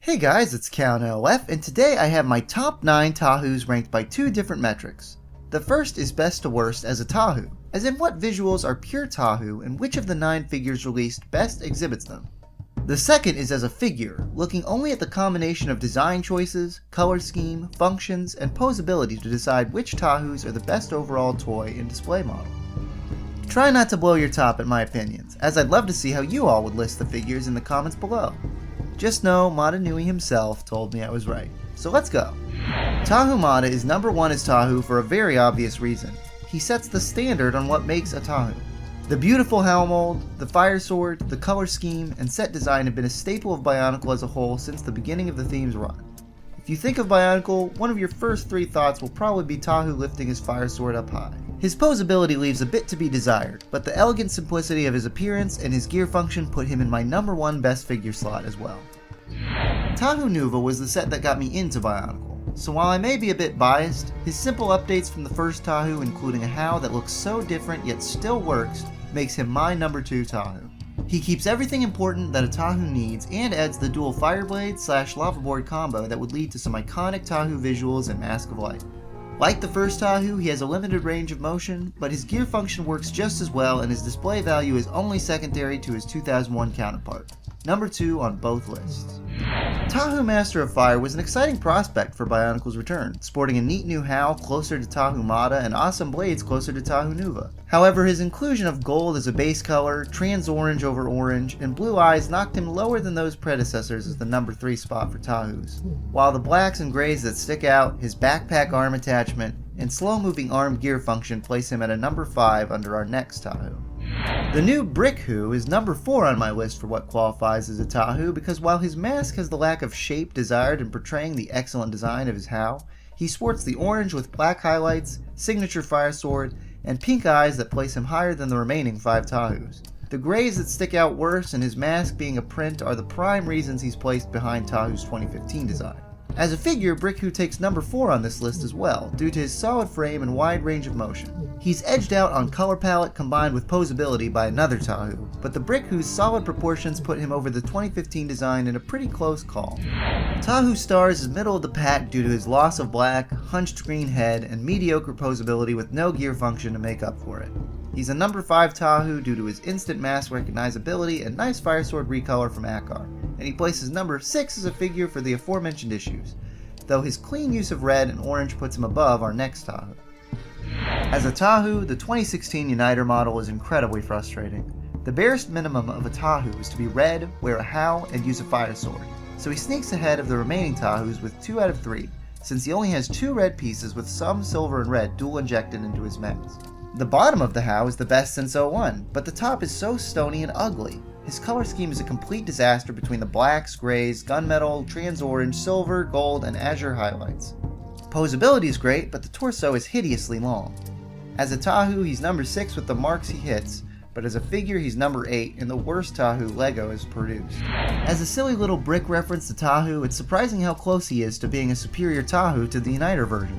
Hey guys, it's CallanLoF, and today I have my top 9 Tahus ranked by 2 different metrics. The first is best to worst as a Tahu, as in what visuals are pure Tahu and which of the 9 figures released best exhibits them. The second is as a figure, looking only at the combination of design choices, color scheme, functions, and posability to decide which Tahus are the best overall toy and display model. Try not to blow your top at my opinions, as I'd love to see how you all would list the figures in the comments below. Just know Mata Nui himself told me I was right. So let's go. Tahu Mata is number 1 as Tahu for a very obvious reason. He sets the standard on what makes a Tahu. The beautiful Howl mold, the fire sword, the color scheme, and set design have been a staple of Bionicle as a whole since the beginning of the theme's run. If you think of Bionicle, one of your first 3 thoughts will probably be Tahu lifting his fire sword up high. His posability leaves a bit to be desired, but the elegant simplicity of his appearance and his gear function put him in my number 1 best figure slot as well. Tahu Nuva was the set that got me into Bionicle, so while I may be a bit biased, his simple updates from the first Tahu, including a Howl that looks so different yet still works, makes him my number 2 Tahu. He keeps everything important that a Tahu needs and adds the dual Fireblade/Lava Board combo that would lead to some iconic Tahu visuals and Mask of Light. Like the first Tahu, he has a limited range of motion, but his gear function works just as well and his display value is only secondary to his 2001 counterpart. Number 2 on both lists. Tahu Master of Fire was an exciting prospect for Bionicle's return, sporting a neat new Howl closer to Tahu Mata and awesome blades closer to Tahu Nuva. However, his inclusion of gold as a base color, trans orange over orange, and blue eyes knocked him lower than those predecessors as the number 3 spot for Tahus. While the blacks and grays that stick out, his backpack arm attachment, and slow-moving arm gear function place him at a number 5 under our next Tahu. The new Brick Who is number 4 on my list for what qualifies as a Tahu because while his mask has the lack of shape desired in portraying the excellent design of his Howl, he sports the orange with black highlights, signature fire sword, and pink eyes that place him higher than the remaining 5 Tahus. The grays that stick out worse and his mask being a print are the prime reasons he's placed behind Tahu's 2015 design. As a figure, Brick Who takes number 4 on this list as well, due to his solid frame and wide range of motion. He's edged out on color palette combined with posability by another Tahu, but the Brick Who's solid proportions put him over the 2015 design in a pretty close call. Tahu Stars is middle of the pack due to his loss of black, hunched green head, and mediocre posability with no gear function to make up for it. He's a number 5 Tahu due to his instant mask recognizability and nice fire sword recolor from Akar, and he places number 6 as a figure for the aforementioned issues, though his clean use of red and orange puts him above our next Tahu. As a Tahu, the 2016 Uniter model is incredibly frustrating. The barest minimum of a Tahu is to be red, wear a Howl, and use a fire sword, so he sneaks ahead of the remaining Tahus with 2 out of 3, since he only has 2 red pieces with some silver and red dual injected into his mask. The bottom of the Howl is the best since 01, but the top is so stony and ugly. His color scheme is a complete disaster between the blacks, grays, gunmetal, trans orange, silver, gold, and azure highlights. Posability is great, but the torso is hideously long. As a Tahu, he's number 6 with the marks he hits, but as a figure he's number 8 in the worst Tahu LEGO has produced. As a silly little brick reference to Tahu, it's surprising how close he is to being a superior Tahu to the Uniter version.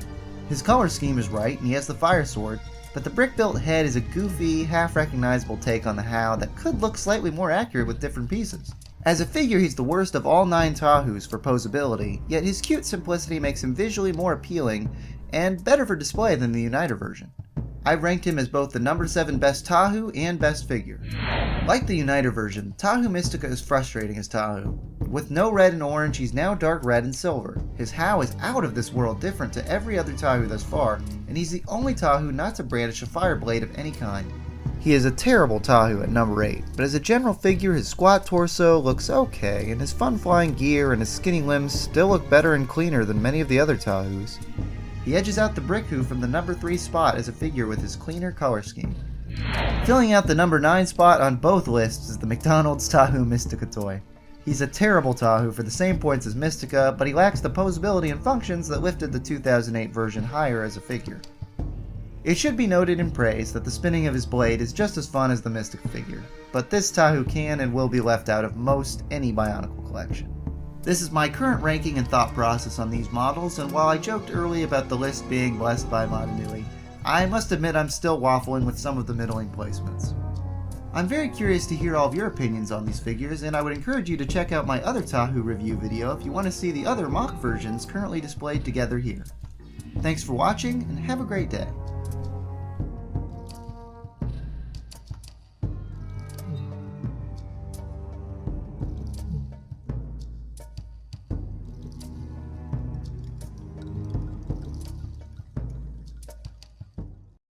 His color scheme is right, and he has the fire sword, but the brick-built head is a goofy, half-recognizable take on the Howl that could look slightly more accurate with different pieces. As a figure, he's the worst of all 9 Tahus for posability, yet his cute simplicity makes him visually more appealing and better for display than the Uniter version. I've ranked him as both the number 7 best Tahu and best figure. Like the Uniter version, Tahu Mystica is frustrating as Tahu. With no red and orange, he's now dark red and silver. His Howl is out of this world different to every other Tahu thus far, and he's the only Tahu not to brandish a fire blade of any kind. He is a terrible Tahu at number 8, but as a general figure his squat torso looks okay, and his fun flying gear and his skinny limbs still look better and cleaner than many of the other Tahus. He edges out the Brick Who from the number 3 spot as a figure with his cleaner color scheme. Filling out the number 9 spot on both lists is the McDonald's Tahu Mystica toy. He's a terrible Tahu for the same points as Mystica, but he lacks the posability and functions that lifted the 2008 version higher as a figure. It should be noted in praise that the spinning of his blade is just as fun as the Mystica figure, but this Tahu can and will be left out of most any Bionicle collection. This is my current ranking and thought process on these models, and while I joked early about the list being blessed by Mata Nui, I must admit I'm still waffling with some of the middling placements. I'm very curious to hear all of your opinions on these figures, and I would encourage you to check out my other Tahu review video if you want to see the other mock versions currently displayed together here. Thanks for watching, and have a great day.